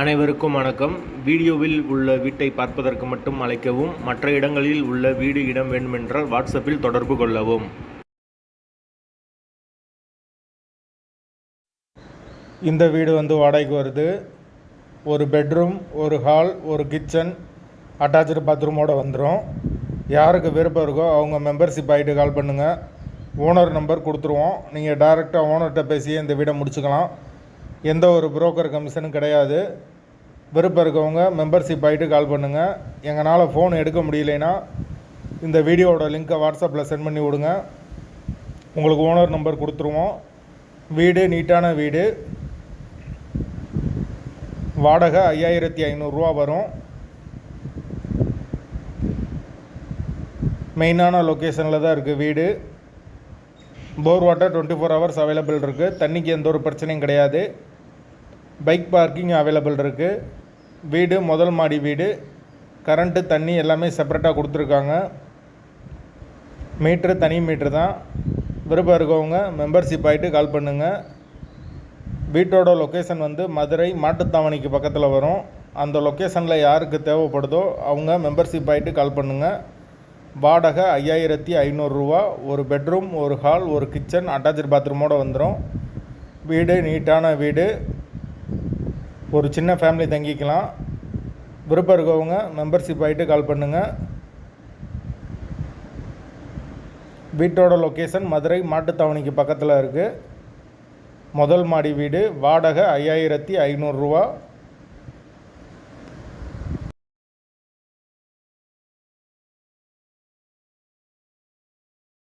அனைவருக்கும் வணக்கம். வீடியோவில் உள்ள வீட்டை பார்ப்பதற்கு மட்டும் அழைக்கவும். மற்ற இடங்களில் உள்ள வீடு இடம் வேண்டுமென்றால் வாட்ஸ்அப்பில் தொடர்பு கொள்ளவும். இந்த வீடு வாடகைக்கு வருது. ஒரு பெட்ரூம், ஒரு ஹால், ஒரு கிச்சன், அட்டாச்சு பாத்ரூமோடு வந்துடும். யாருக்கு விருப்பம் இருக்கோ அவங்க மெம்பர்ஷிப் ஆகிட்டு கால் பண்ணுங்கள். ஓனர் நம்பர் கொடுத்துருவோம். நீங்கள் டைரெக்டாக ஓனர்கிட்ட பேசியே இந்த வீடை முடிச்சுக்கலாம். எந்த ஒரு புரோக்கர் கமிஷனும் கிடையாது. விருப்பம் இருக்கவங்க மெம்பர்ஷிப் ஆகிட்டு கால் பண்ணுங்கள். எங்களால் ஃபோன் எடுக்க முடியலைன்னா இந்த வீடியோவோட லிங்க்கை வாட்ஸ்அப்பில் சென்ட் பண்ணி விடுங்க. உங்களுக்கு ஓனர் நம்பர் கொடுத்துருவோம். வீடு நீட்டான வீடு. வாடகை 5500 வரும். மெயினான லொக்கேஷனில் தான் இருக்குது வீடு. போர் வாட்டர் 24 ஹவர்ஸ் அவைலபிள் இருக்குது. தண்ணிக்கு எந்த ஒரு பிரச்சனையும் கிடையாது. பைக் பார்க்கிங் அவைலபிள் இருக்குது. வீடு முதல் மாடி வீடு. கரண்ட்டு தண்ணி எல்லாமே செப்பரேட்டாக கொடுத்துருக்காங்க. மீட்ரு தனி மீட்ரு தான். விருப்பம் இருக்கவங்க மெம்பர்ஷிப் ஆகிட்டு கால் பண்ணுங்கள். வீட்டோட லொக்கேஷன் மதுரை மாட்டுத்தாவணிக்கு பக்கத்தில் வரும். அந்த லொக்கேஷனில் யாருக்கு தேவைப்படுதோ அவங்க மெம்பர்ஷிப் ஆகிட்டு கால் பண்ணுங்கள். வாடகை 5500. ஒரு பெட்ரூம், ஒரு ஹால், ஒரு கிச்சன், அட்டாச்சு பாத்ரூமோடு வந்துடும். வீடு நீட்டான வீடு. ஒரு சின்ன ஃபேமிலி தங்கிக்கலாம். விருப்பம் இருக்கவங்க மெம்பர்ஷிப் ஆகிட்டு கால் பண்ணுங்கள். வீட்டோட லொக்கேஷன் மதுரை மாட்டுத்தாவணிக்கு பக்கத்தில் இருக்குது. முதல் மாடி வீடு. வாடகை 5500.